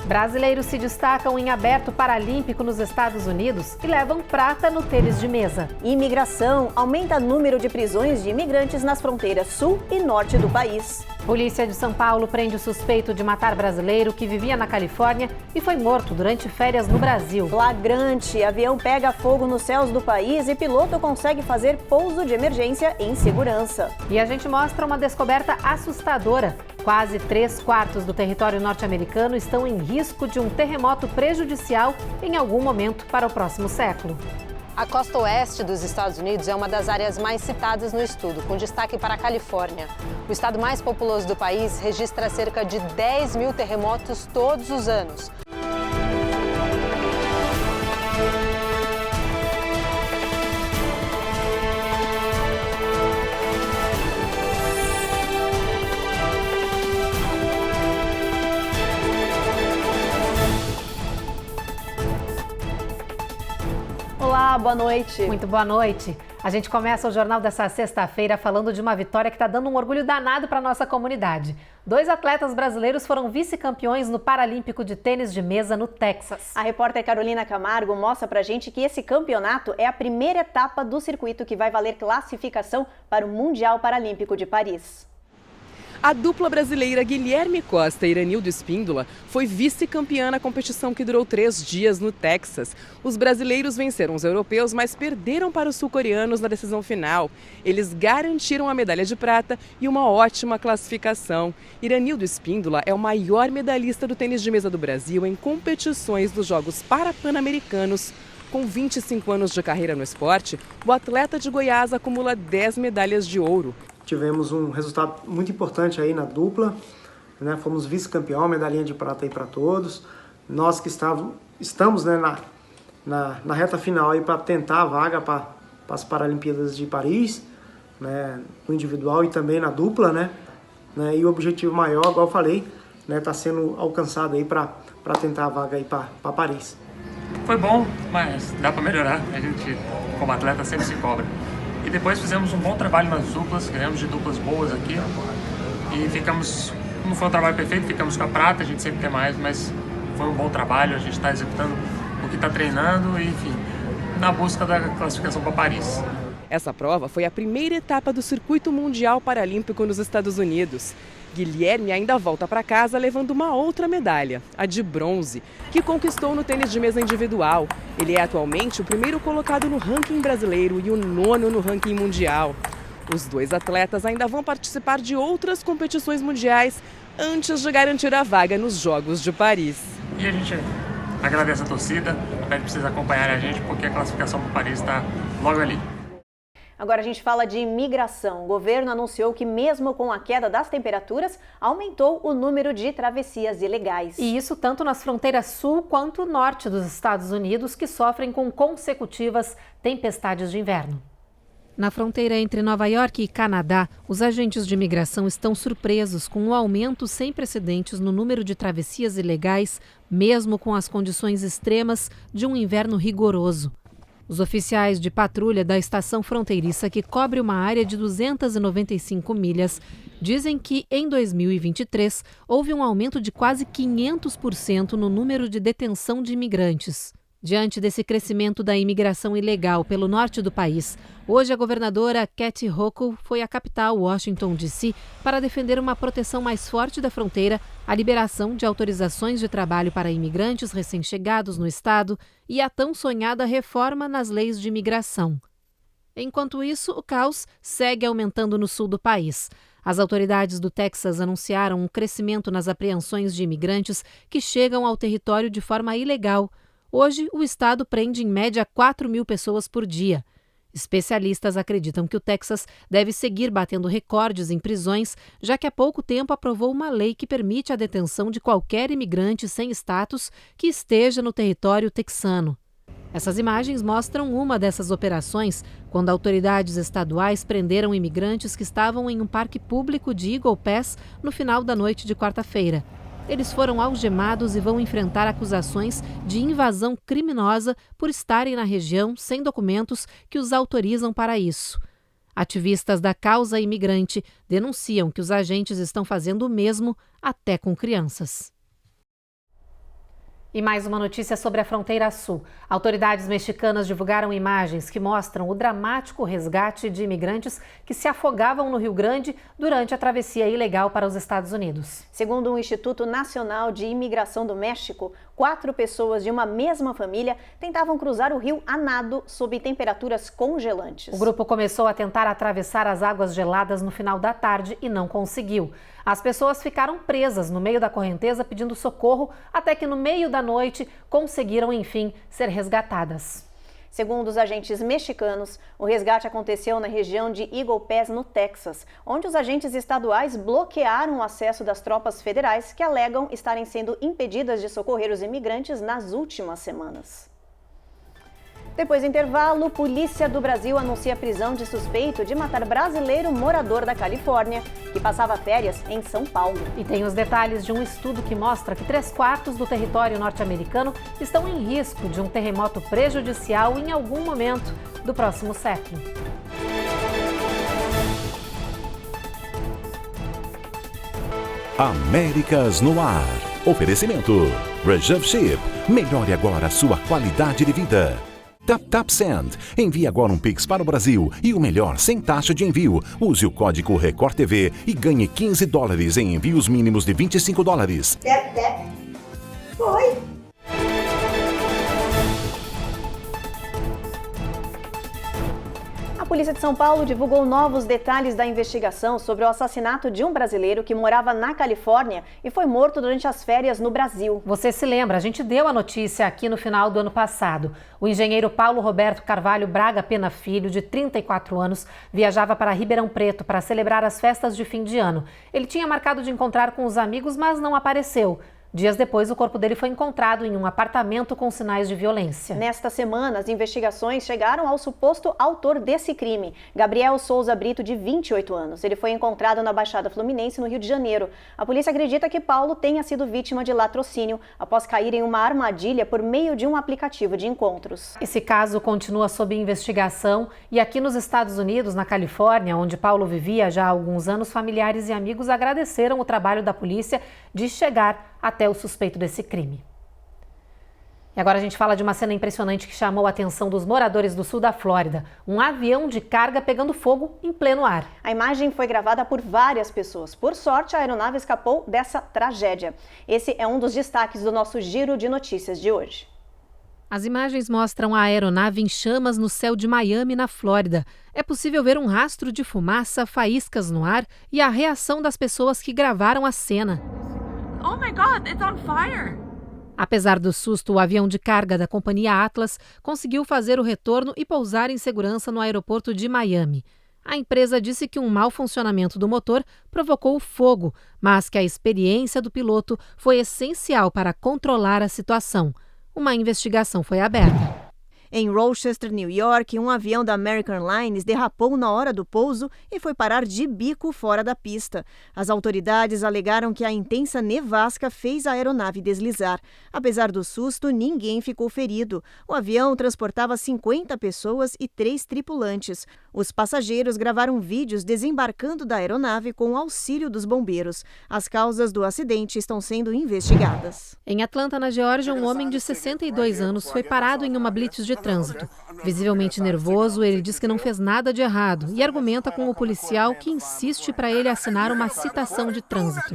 Brasileiros se destacam em aberto paralímpico nos Estados Unidos e levam prata no tênis de mesa. Imigração aumenta o número de prisões de imigrantes nas fronteiras sul e norte do país. Polícia de São Paulo prende o suspeito de matar brasileiro que vivia na Califórnia e foi morto durante férias no Brasil. Flagrante, avião pega fogo nos céus do país e piloto consegue fazer pouso de emergência em segurança. E a gente mostra uma descoberta assustadora. Quase 3/4 do território norte-americano estão em risco de um terremoto prejudicial em algum momento para o próximo século. A costa oeste dos Estados Unidos é uma das áreas mais citadas no estudo, com destaque para a Califórnia. O estado mais populoso do país registra cerca de 10 mil terremotos todos os anos. Olá, boa noite. Muito boa noite. A gente começa o jornal dessa sexta-feira falando de uma vitória que está dando um orgulho danado para a nossa comunidade. 2 atletas brasileiros foram vice-campeões no Paralímpico de Tênis de Mesa no Texas. A repórter Carolina Camargo mostra pra gente que esse campeonato é a primeira etapa do circuito que vai valer classificação para o Mundial Paralímpico de Paris. A dupla brasileira Guilherme Costa e Iranildo Espíndola foi vice-campeã na competição que durou 3 dias no Texas. Os brasileiros venceram os europeus, mas perderam para os sul-coreanos na decisão final. Eles garantiram a medalha de prata e uma ótima classificação. Iranildo Espíndola é o maior medalhista do tênis de mesa do Brasil em competições dos Jogos Parapan-Americanos. Com 25 anos de carreira no esporte, o atleta de Goiás acumula 10 medalhas de ouro. Tivemos um resultado muito importante aí na dupla, né? Fomos vice-campeão, medalhinha de prata aí para todos. Nós que estamos né, na reta final aí para tentar a vaga para as Paralimpíadas de Paris, né? No individual e também na dupla, né? E o objetivo maior, igual eu falei, né, tá sendo alcançado aí para tentar a vaga aí para Paris. Foi bom, mas dá para melhorar. A gente, como atleta, sempre se cobra. E depois fizemos um bom trabalho nas duplas, ganhamos de duplas boas aqui. E ficamos, não foi um trabalho perfeito, ficamos com a prata, a gente sempre quer mais, mas foi um bom trabalho, a gente está executando o que está treinando e, enfim, na busca da classificação para Paris. Essa prova foi a primeira etapa do Circuito Mundial Paralímpico nos Estados Unidos. Guilherme ainda volta para casa levando uma outra medalha, a de bronze, que conquistou no tênis de mesa individual. Ele é atualmente o primeiro colocado no ranking brasileiro e o 9º no ranking mundial. Os 2 atletas ainda vão participar de outras competições mundiais antes de garantir a vaga nos Jogos de Paris. E a gente agradece a torcida, pede para vocês acompanharem a gente, porque a classificação para Paris está logo ali. Agora a gente fala de imigração. O governo anunciou que mesmo com a queda das temperaturas, aumentou o número de travessias ilegais. E isso tanto nas fronteiras sul quanto norte dos Estados Unidos, que sofrem com consecutivas tempestades de inverno. Na fronteira entre Nova York e Canadá, os agentes de imigração estão surpresos com o aumento sem precedentes no número de travessias ilegais, mesmo com as condições extremas de um inverno rigoroso. Os oficiais de patrulha da estação fronteiriça, que cobre uma área de 295 milhas, dizem que, em 2023, houve um aumento de quase 500% no número de detenção de imigrantes. Diante desse crescimento da imigração ilegal pelo norte do país, hoje a governadora Kathy Hochul foi à capital, Washington, D.C., para defender uma proteção mais forte da fronteira, a liberação de autorizações de trabalho para imigrantes recém-chegados no estado e a tão sonhada reforma nas leis de imigração. Enquanto isso, o caos segue aumentando no sul do país. As autoridades do Texas anunciaram um crescimento nas apreensões de imigrantes que chegam ao território de forma ilegal. Hoje, o estado prende em média 4 mil pessoas por dia. Especialistas acreditam que o Texas deve seguir batendo recordes em prisões, já que há pouco tempo aprovou uma lei que permite a detenção de qualquer imigrante sem status que esteja no território texano. Essas imagens mostram uma dessas operações, quando autoridades estaduais prenderam imigrantes que estavam em um parque público de Eagle Pass no final da noite de quarta-feira. Eles foram algemados e vão enfrentar acusações de invasão criminosa por estarem na região sem documentos que os autorizam para isso. Ativistas da causa imigrante denunciam que os agentes estão fazendo o mesmo até com crianças. E mais uma notícia sobre a fronteira sul. Autoridades mexicanas divulgaram imagens que mostram o dramático resgate de imigrantes que se afogavam no Rio Grande durante a travessia ilegal para os Estados Unidos. Segundo o Instituto Nacional de Imigração do México, 4 pessoas de uma mesma família tentavam cruzar o rio a nado sob temperaturas congelantes. O grupo começou a tentar atravessar as águas geladas no final da tarde e não conseguiu. As pessoas ficaram presas no meio da correnteza pedindo socorro até que no meio da noite conseguiram, enfim, ser resgatadas. Segundo os agentes mexicanos, o resgate aconteceu na região de Eagle Pass, no Texas, onde os agentes estaduais bloquearam o acesso das tropas federais que alegam estarem sendo impedidas de socorrer os imigrantes nas últimas semanas. Depois do intervalo, Polícia do Brasil anuncia a prisão de suspeito de matar brasileiro morador da Califórnia, que passava férias em São Paulo. E tem os detalhes de um estudo que mostra que 3/4 do território norte-americano estão em risco de um terremoto prejudicial em algum momento do próximo século. Américas no Ar. Oferecimento. Reserve Ship. Melhore agora a sua qualidade de vida. TapTap Send. Envie agora um Pix para o Brasil e o melhor sem taxa de envio. Use o código Record TV e ganhe $15 em envios mínimos de $25. TapTap. Foi. A Polícia de São Paulo divulgou novos detalhes da investigação sobre o assassinato de um brasileiro que morava na Califórnia e foi morto durante as férias no Brasil. Você se lembra, a gente deu a notícia aqui no final do ano passado. O engenheiro Paulo Roberto Carvalho Braga Pena Filho, de 34 anos, viajava para Ribeirão Preto para celebrar as festas de fim de ano. Ele tinha marcado de encontrar com os amigos, mas não apareceu. Dias depois, o corpo dele foi encontrado em um apartamento com sinais de violência. Nesta semana, as investigações chegaram ao suposto autor desse crime, Gabriel Souza Brito, de 28 anos. Ele foi encontrado na Baixada Fluminense, no Rio de Janeiro. A polícia acredita que Paulo tenha sido vítima de latrocínio após cair em uma armadilha por meio de um aplicativo de encontros. Esse caso continua sob investigação e aqui nos Estados Unidos, na Califórnia, onde Paulo vivia já há alguns anos, familiares e amigos agradeceram o trabalho da polícia de chegar até o suspeito desse crime. E agora a gente fala de uma cena impressionante que chamou a atenção dos moradores do sul da Flórida. Um avião de carga pegando fogo em pleno ar. A imagem foi gravada por várias pessoas. Por sorte, a aeronave escapou dessa tragédia. Esse é um dos destaques do nosso Giro de Notícias de hoje. As imagens mostram a aeronave em chamas no céu de Miami, na Flórida. É possível ver um rastro de fumaça, faíscas no ar e a reação das pessoas que gravaram a cena. Oh my God, it's on fire! Apesar do susto, o avião de carga da companhia Atlas conseguiu fazer o retorno e pousar em segurança no aeroporto de Miami. A empresa disse que um mau funcionamento do motor provocou o fogo, mas que a experiência do piloto foi essencial para controlar a situação. Uma investigação foi aberta. Em Rochester, New York, um avião da American Airlines derrapou na hora do pouso e foi parar de bico fora da pista. As autoridades alegaram que a intensa nevasca fez a aeronave deslizar. Apesar do susto, ninguém ficou ferido. O avião transportava 50 pessoas e 3 tripulantes. Os passageiros gravaram vídeos desembarcando da aeronave com o auxílio dos bombeiros. As causas do acidente estão sendo investigadas. Em Atlanta, na Geórgia, um homem de 62 anos foi parado em uma blitz de trânsito. Visivelmente nervoso, ele diz que não fez nada de errado e argumenta com o policial que insiste para ele assinar uma citação de trânsito.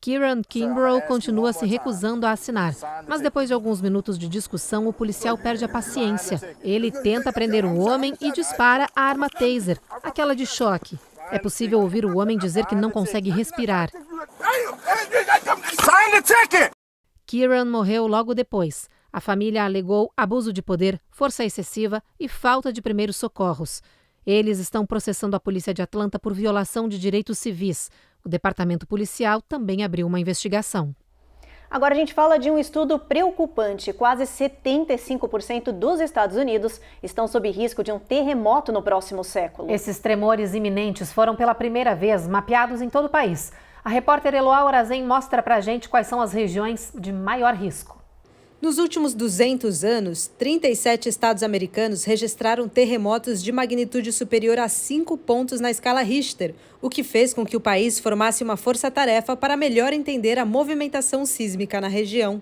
Kieran Kimbrough continua se recusando a assinar, mas depois de alguns minutos de discussão, o policial perde a paciência. Ele tenta prender o homem e dispara a arma taser, aquela de choque. É possível ouvir o homem dizer que não consegue respirar. Kieran morreu logo depois. A família alegou abuso de poder, força excessiva e falta de primeiros socorros. Eles estão processando a polícia de Atlanta por violação de direitos civis. O departamento policial também abriu uma investigação. Agora a gente fala de um estudo preocupante. Quase 75% dos Estados Unidos estão sob risco de um terremoto no próximo século. Esses tremores iminentes foram pela primeira vez mapeados em todo o país. A repórter Eloá Orazen mostra pra gente quais são as regiões de maior risco. Nos últimos 200 anos, 37 estados americanos registraram terremotos de magnitude superior a 5 pontos na escala Richter, o que fez com que o país formasse uma força-tarefa para melhor entender a movimentação sísmica na região.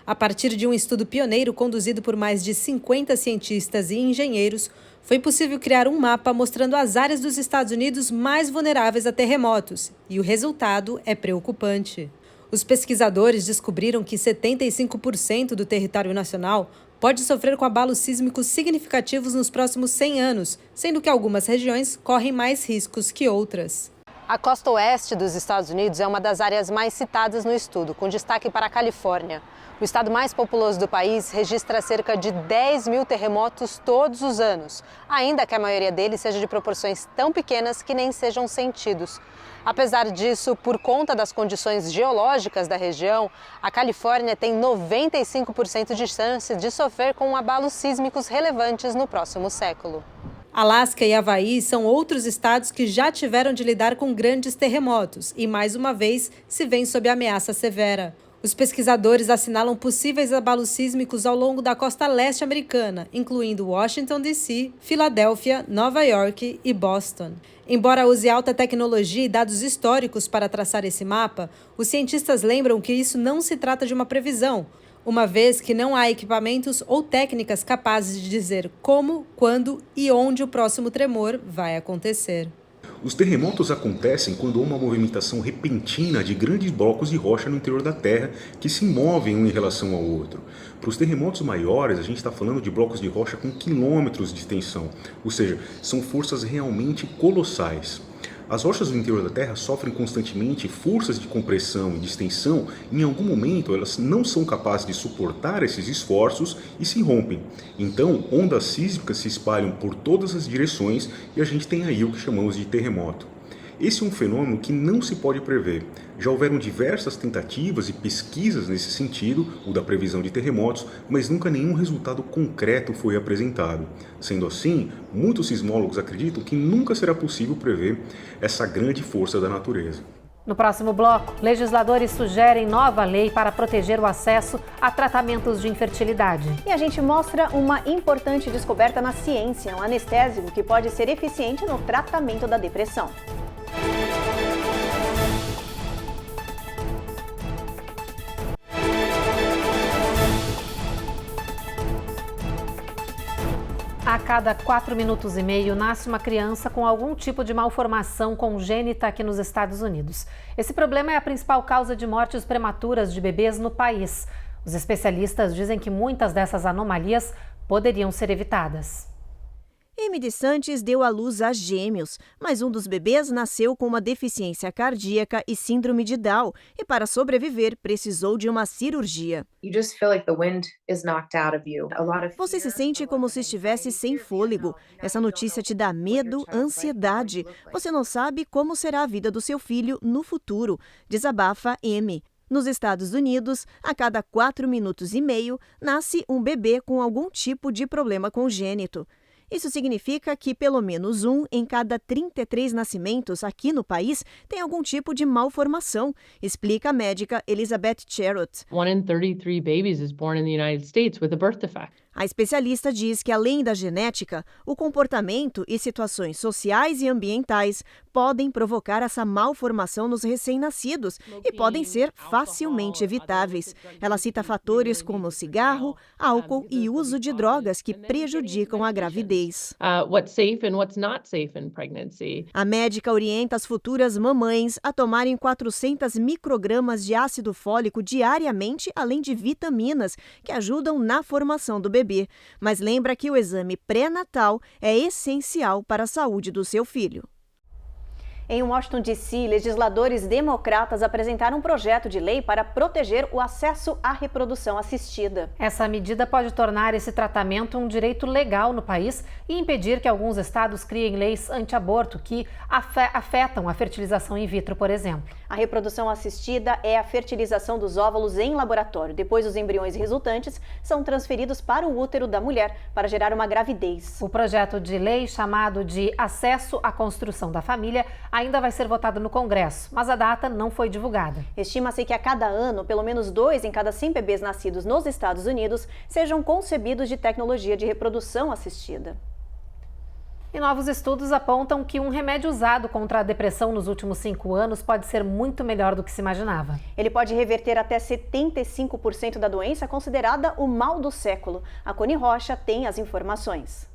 A partir de um estudo pioneiro conduzido por mais de 50 cientistas e engenheiros, foi possível criar um mapa mostrando as áreas dos Estados Unidos mais vulneráveis a terremotos, e o resultado é preocupante. Os pesquisadores descobriram que 75% do território nacional pode sofrer com abalos sísmicos significativos nos próximos 100 anos, sendo que algumas regiões correm mais riscos que outras. A costa oeste dos Estados Unidos é uma das áreas mais citadas no estudo, com destaque para a Califórnia. O estado mais populoso do país registra cerca de 10 mil terremotos todos os anos, ainda que a maioria deles seja de proporções tão pequenas que nem sejam sentidos. Apesar disso, por conta das condições geológicas da região, a Califórnia tem 95% de chance de sofrer com abalos sísmicos relevantes no próximo século. Alasca e Havaí são outros estados que já tiveram de lidar com grandes terremotos e, mais uma vez, se veem sob ameaça severa. Os pesquisadores assinalam possíveis abalos sísmicos ao longo da costa leste americana, incluindo Washington, D.C., Filadélfia, Nova York e Boston. Embora use alta tecnologia e dados históricos para traçar esse mapa, os cientistas lembram que isso não se trata de uma previsão, uma vez que não há equipamentos ou técnicas capazes de dizer como, quando e onde o próximo tremor vai acontecer. Os terremotos acontecem quando há uma movimentação repentina de grandes blocos de rocha no interior da Terra que se movem um em relação ao outro. Para os terremotos maiores, a gente está falando de blocos de rocha com quilômetros de extensão, ou seja, são forças realmente colossais. As rochas do interior da Terra sofrem constantemente forças de compressão e de extensão e em algum momento elas não são capazes de suportar esses esforços e se rompem. Então, ondas sísmicas se espalham por todas as direções e a gente tem aí o que chamamos de terremoto. Esse é um fenômeno que não se pode prever. Já houveram diversas tentativas e pesquisas nesse sentido, o da previsão de terremotos, mas nunca nenhum resultado concreto foi apresentado. Sendo assim, muitos sismólogos acreditam que nunca será possível prever essa grande força da natureza. No próximo bloco, legisladores sugerem nova lei para proteger o acesso a tratamentos de infertilidade. E a gente mostra uma importante descoberta na ciência, um anestésico que pode ser eficiente no tratamento da depressão. A cada 4 minutos e meio nasce uma criança com algum tipo de malformação congênita aqui nos Estados Unidos. Esse problema é a principal causa de mortes prematuras de bebês no país. Os especialistas dizem que muitas dessas anomalias poderiam ser evitadas. Amy DeSantis deu à luz a gêmeos, mas um dos bebês nasceu com uma deficiência cardíaca e síndrome de Down e, para sobreviver, precisou de uma cirurgia. Você se sente como se estivesse sem fôlego. Essa notícia te dá medo, ansiedade. Você não sabe como será a vida do seu filho no futuro, desabafa Amy. Nos Estados Unidos, a cada 4 minutos e meio, nasce um bebê com algum tipo de problema congênito. Isso significa que pelo menos 1 em cada 33 nascimentos aqui no país tem algum tipo de malformação, explica a médica Elizabeth Cherrott. 1 in 33 babies is born in the United States with a birth defect. A especialista diz que, além da genética, o comportamento e situações sociais e ambientais podem provocar essa malformação nos recém-nascidos e podem ser facilmente evitáveis. Ela cita fatores como cigarro, álcool e uso de drogas que prejudicam a gravidez. What's safe and what's not safe in pregnancy. A médica orienta as futuras mamães a tomarem 400 microgramas de ácido fólico diariamente, além de vitaminas que ajudam na formação do bebê. Mas lembra que o exame pré-natal é essencial para a saúde do seu filho. Em Washington, D.C., legisladores democratas apresentaram um projeto de lei para proteger o acesso à reprodução assistida. Essa medida pode tornar esse tratamento um direito legal no país e impedir que alguns estados criem leis anti-aborto que afetam a fertilização in vitro, por exemplo. A reprodução assistida é a fertilização dos óvulos em laboratório. Depois, os embriões resultantes são transferidos para o útero da mulher para gerar uma gravidez. O projeto de lei, chamado de Acesso à Construção da Família, ainda vai ser votado no Congresso, mas a data não foi divulgada. Estima-se que a cada ano, pelo menos 2 em cada 100 bebês nascidos nos Estados Unidos sejam concebidos de tecnologia de reprodução assistida. E novos estudos apontam que um remédio usado contra a depressão nos últimos 5 anos pode ser muito melhor do que se imaginava. Ele pode reverter até 75% da doença considerada o mal do século. A Coni Rocha tem as informações.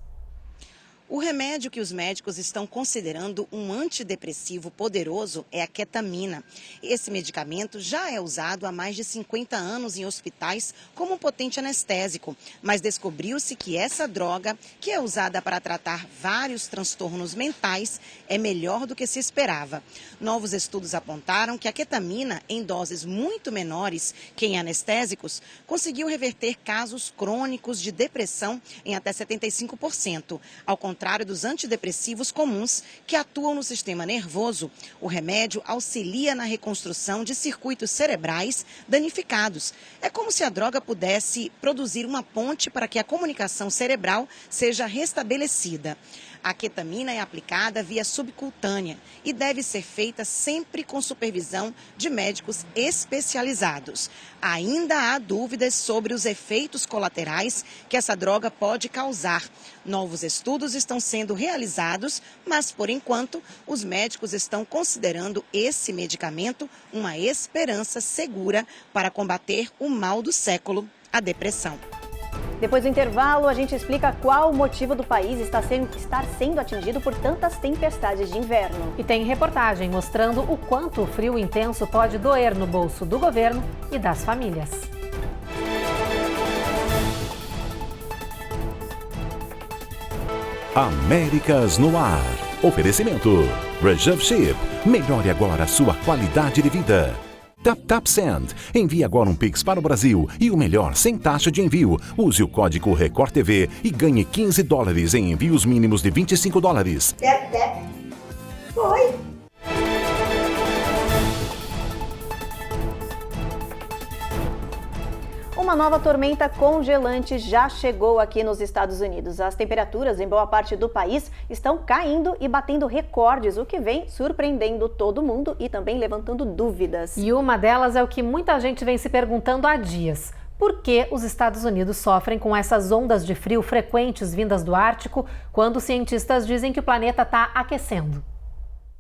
O remédio que os médicos estão considerando um antidepressivo poderoso é a ketamina. Esse medicamento já é usado há mais de 50 anos em hospitais como um potente anestésico, mas descobriu-se que essa droga, que é usada para tratar vários transtornos mentais, é melhor do que se esperava. Novos estudos apontaram que a ketamina, em doses muito menores que em anestésicos, conseguiu reverter casos crônicos de depressão em até 75%. Ao contrário dos antidepressivos comuns que atuam no sistema nervoso, o remédio auxilia na reconstrução de circuitos cerebrais danificados. É como se a droga pudesse produzir uma ponte para que a comunicação cerebral seja restabelecida. A ketamina é aplicada via subcutânea e deve ser feita sempre com supervisão de médicos especializados. Ainda há dúvidas sobre os efeitos colaterais que essa droga pode causar. Novos estudos estão sendo realizados, mas, por enquanto, os médicos estão considerando esse medicamento uma esperança segura para combater o mal do século, a depressão. Depois do intervalo, a gente explica qual o motivo do país estar sendo atingido por tantas tempestades de inverno. E tem reportagem mostrando o quanto o frio intenso pode doer no bolso do governo e das famílias. Américas no ar. Oferecimento. Reserve Ship. Melhore agora a sua qualidade de vida. TapTap Send. Envie agora um Pix para o Brasil e o melhor sem taxa de envio. Use o código Record TV e ganhe $15 em envios mínimos de $25. Tap, tap. Foi. Uma nova tormenta congelante já chegou aqui nos Estados Unidos. As temperaturas em boa parte do país estão caindo e batendo recordes, o que vem surpreendendo todo mundo e também levantando dúvidas. E uma delas é o que muita gente vem se perguntando há dias. Por que os Estados Unidos sofrem com essas ondas de frio frequentes vindas do Ártico, quando cientistas dizem que o planeta está aquecendo?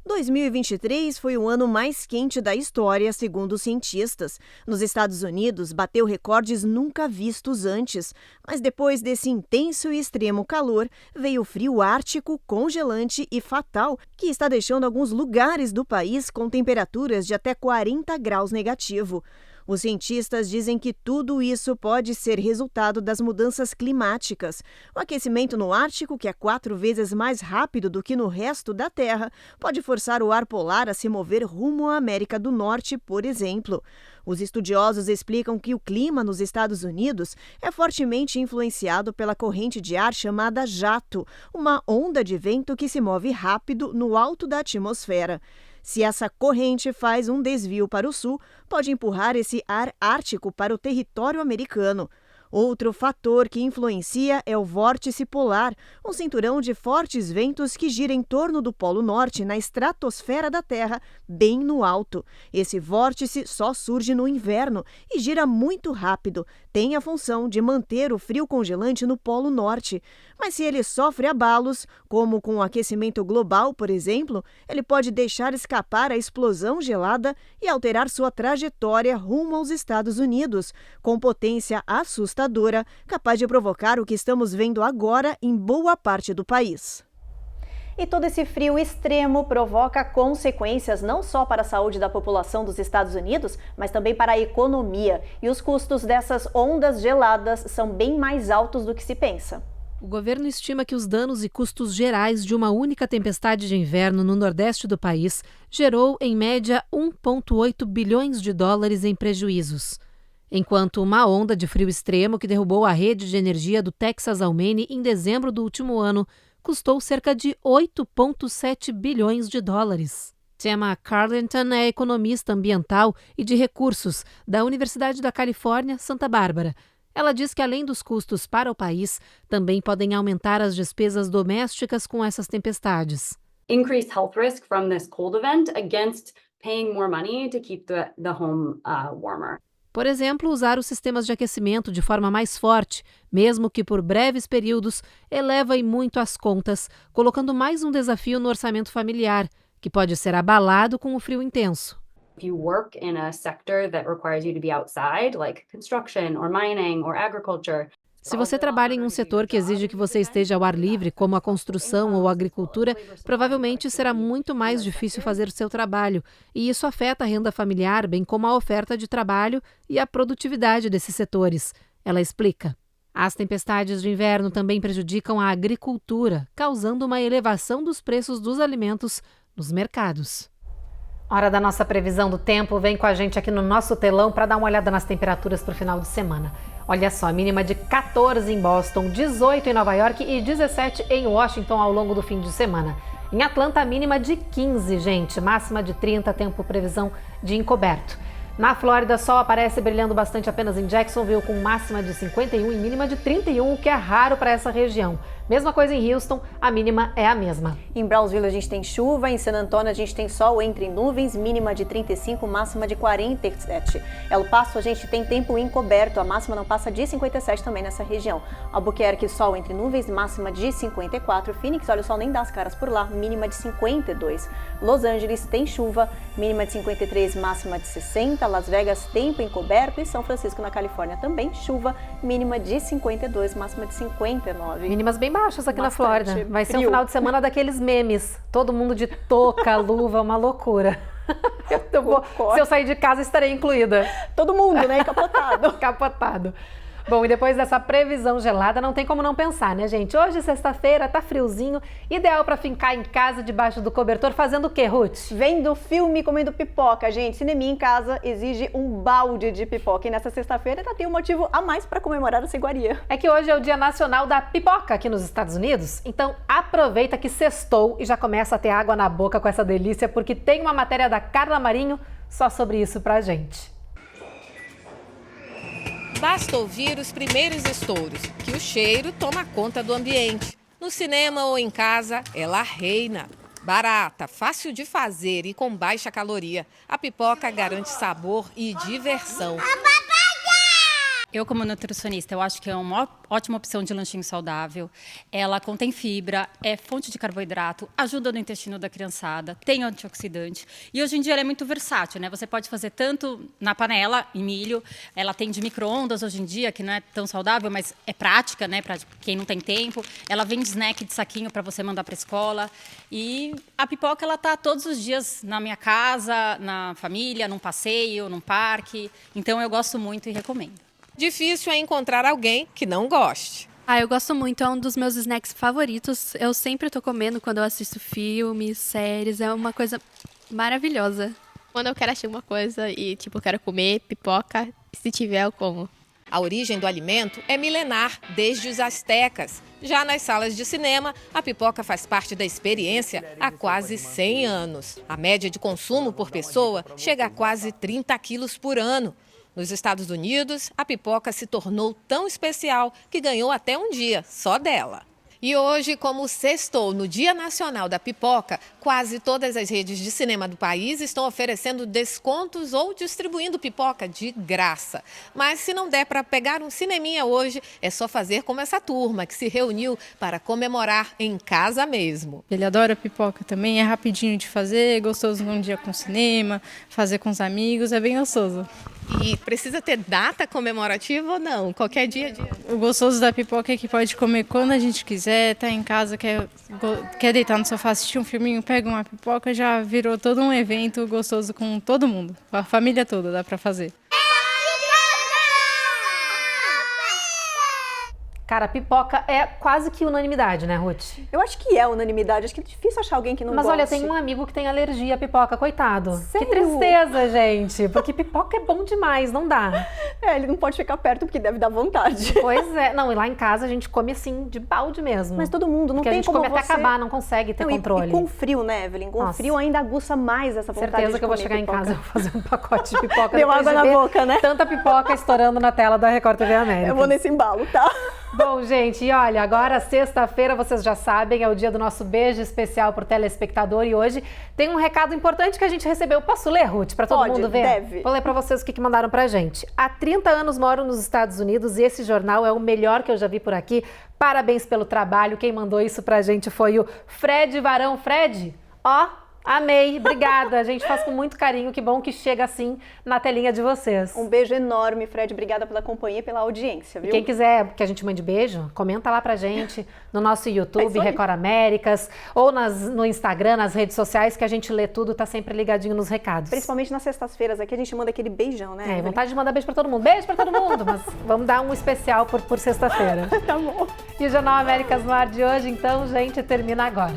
2023 foi o ano mais quente da história, segundo os cientistas. Nos Estados Unidos, bateu recordes nunca vistos antes. Mas depois desse intenso e extremo calor, veio o frio ártico, congelante e fatal, que está deixando alguns lugares do país com temperaturas de até 40 graus negativo. Os cientistas dizem que tudo isso pode ser resultado das mudanças climáticas. O aquecimento no Ártico, que é 4 vezes mais rápido do que no resto da Terra, pode forçar o ar polar a se mover rumo à América do Norte, por exemplo. Os estudiosos explicam que o clima nos Estados Unidos é fortemente influenciado pela corrente de ar chamada jato, uma onda de vento que se move rápido no alto da atmosfera. Se essa corrente faz um desvio para o sul, pode empurrar esse ar ártico para o território americano. Outro fator que influencia é o vórtice polar, um cinturão de fortes ventos que gira em torno do Polo Norte, na estratosfera da Terra, bem no alto. Esse vórtice só surge no inverno e gira muito rápido. Tem a função de manter o frio congelante no Polo Norte. Mas se ele sofre abalos, como com o aquecimento global, por exemplo, ele pode deixar escapar a explosão gelada e alterar sua trajetória rumo aos Estados Unidos, com potência assustadora, capaz de provocar o que estamos vendo agora em boa parte do país. E todo esse frio extremo provoca consequências não só para a saúde da população dos Estados Unidos, mas também para a economia. E os custos dessas ondas geladas são bem mais altos do que se pensa. O governo estima que os danos e custos gerais de uma única tempestade de inverno no nordeste do país gerou, em média, $1,8 bilhões em prejuízos. Enquanto uma onda de frio extremo que derrubou a rede de energia do Texas ao Maine em dezembro do último ano custou cerca de $8,7 bilhões. Tema Carlington é economista ambiental e de recursos da Universidade da Califórnia, Santa Bárbara. Ela diz que, além dos custos para o país, também podem aumentar as despesas domésticas com essas tempestades. increased health risk from this cold event against paying more money to keep the home warmer. Por exemplo, usar os sistemas de aquecimento de forma mais forte, mesmo que por breves períodos, eleva e muito as contas, colocando mais um desafio no orçamento familiar, que pode ser abalado com o frio intenso. If you work in a sector that requires you to be outside, like construction or mining or agriculture, se você trabalha em um setor que exige que você esteja ao ar livre, como a construção ou a agricultura, provavelmente será muito mais difícil fazer o seu trabalho, e isso afeta a renda familiar, bem como a oferta de trabalho e a produtividade desses setores. Ela explica. As tempestades de inverno também prejudicam a agricultura, causando uma elevação dos preços dos alimentos nos mercados. Hora da nossa previsão do tempo. Vem com a gente aqui no nosso telão para dar uma olhada nas temperaturas para o final de semana. Olha só, mínima de 14 em Boston, 18 em Nova York e 17 em Washington ao longo do fim de semana. Em Atlanta, mínima de 15, gente, máxima de 30, tempo previsão de encoberto. Na Flórida, sol aparece brilhando bastante apenas em Jacksonville, com máxima de 51 e mínima de 31, o que é raro para essa região. Mesma coisa em Houston, a mínima é a mesma. Em Brownsville a gente tem chuva, em San Antonio a gente tem sol entre nuvens, mínima de 35, máxima de 47. El Paso a gente tem tempo encoberto, a máxima não passa de 57 também nessa região. Albuquerque, sol entre nuvens, máxima de 54. Phoenix, olha o sol nem dá as caras por lá, mínima de 52. Los Angeles tem chuva, mínima de 53, máxima de 60. Las Vegas, tempo encoberto e São Francisco, na Califórnia, também chuva, mínima de 52, máxima de 59. Mínimas bem baixas aqui na Flórida. Vai ser um final de semana daqueles memes. Todo mundo de touca, luva, uma loucura. Se eu sair de casa, estarei incluída. Todo mundo, né? Capotado. Capotado. Bom, e depois dessa previsão gelada, não tem como não pensar, né, gente? Hoje, sexta-feira, tá friozinho, ideal para ficar em casa, debaixo do cobertor, fazendo o quê, Ruth? Vendo filme, comendo pipoca, gente. Cineminha em casa exige um balde de pipoca. E nessa sexta-feira ainda tem um motivo a mais para comemorar essa iguaria. É que hoje é o Dia Nacional da Pipoca aqui nos Estados Unidos, então aproveita que sextou e já começa a ter água na boca com essa delícia, porque tem uma matéria da Carla Marinho só sobre isso pra gente. Basta ouvir os primeiros estouros, que o cheiro toma conta do ambiente. No cinema ou em casa, ela reina. Barata, fácil de fazer e com baixa caloria. A pipoca garante sabor e diversão. Eu, como nutricionista, eu acho que é uma ótima opção de lanchinho saudável. Ela contém fibra, é fonte de carboidrato, ajuda no intestino da criançada, tem antioxidante. E hoje em dia ela é muito versátil, né? Você pode fazer tanto na panela, em milho. Ela tem de micro-ondas hoje em dia, que não é tão saudável, mas é prática, né? Para quem não tem tempo. Ela vem de snack de saquinho para você mandar para a escola. E a pipoca, ela tá todos os dias na minha casa, na família, num passeio, num parque. Então eu gosto muito e recomendo. Difícil é encontrar alguém que não goste. Eu gosto muito, é um dos meus snacks favoritos. Eu sempre tô comendo quando eu assisto filmes, séries, é uma coisa maravilhosa. Quando eu quero achar uma coisa e, eu quero comer pipoca, se tiver eu como. A origem do alimento é milenar, desde os astecas. Já nas salas de cinema, a pipoca faz parte da experiência há quase 100 anos. A média de consumo por pessoa chega a quase 30 quilos por ano. Nos Estados Unidos, a pipoca se tornou tão especial que ganhou até um dia só dela. E hoje, como sextou no Dia Nacional da Pipoca, quase todas as redes de cinema do país estão oferecendo descontos ou distribuindo pipoca de graça. Mas se não der para pegar um cineminha hoje, é só fazer como essa turma que se reuniu para comemorar em casa mesmo. Ele adora pipoca também, é rapidinho de fazer, é gostoso num dia com cinema, fazer com os amigos, é bem gostoso. E precisa ter data comemorativa ou não? Qualquer dia. O gostoso da pipoca é que pode comer quando a gente quiser, tá em casa, quer deitar no sofá, assistir um filminho, pega uma pipoca, já virou todo um evento gostoso com todo mundo. A família toda dá pra fazer. Cara, pipoca é quase que unanimidade, né, Ruth? Eu acho que é unanimidade, acho que é difícil achar alguém que não goste. Mas olha, tem um amigo que tem alergia à pipoca, coitado. Sério? Que tristeza, gente, porque pipoca é bom demais, não dá. Ele não pode ficar perto porque deve dar vontade. Pois é, não, e lá em casa a gente come assim, de balde mesmo. Mas todo mundo, não porque tem como a gente come até acabar, não consegue ter controle. E com frio, né, Evelyn? Com frio ainda aguça mais essa vontade. Certeza que eu vou chegar pipoca. em casa e vou fazer um pacote de pipoca. Deu água na boca, né? Tanta pipoca estourando na tela da Record TV América. Eu vou nesse embalo, tá? Bom, gente, e olha, agora sexta-feira, vocês já sabem, é o dia do nosso beijo especial pro telespectador e hoje tem um recado importante que a gente recebeu. Posso ler, Ruth, para todo mundo ver? Deve. Vou ler para vocês o que mandaram pra gente. Há 30 anos moro nos Estados Unidos e esse jornal é o melhor que eu já vi por aqui. Parabéns pelo trabalho. Quem mandou isso pra gente foi o Fred Varão. Fred, ó, amei, obrigada. A gente faz com muito carinho, que bom que chega assim na telinha de vocês. Um beijo enorme, Fred. Obrigada pela companhia e pela audiência, viu? E quem quiser que a gente mande beijo, comenta lá pra gente no nosso YouTube, Record Américas, ou no Instagram, nas redes sociais, que a gente lê tudo, tá sempre ligadinho nos recados. Principalmente nas sextas-feiras aqui, a gente manda aquele beijão, né? Vontade de mandar beijo pra todo mundo. Beijo pra todo mundo, mas vamos dar um especial por sexta-feira. Tá bom. E o Jornal Américas no ar de hoje, então, gente, termina agora.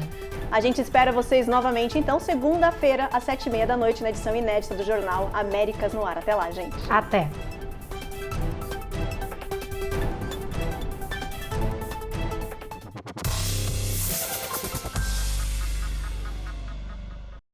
A gente espera vocês novamente, então, segunda-feira, às 7h30 da noite, na edição inédita do Jornal Américas no ar. Até lá, gente. Até.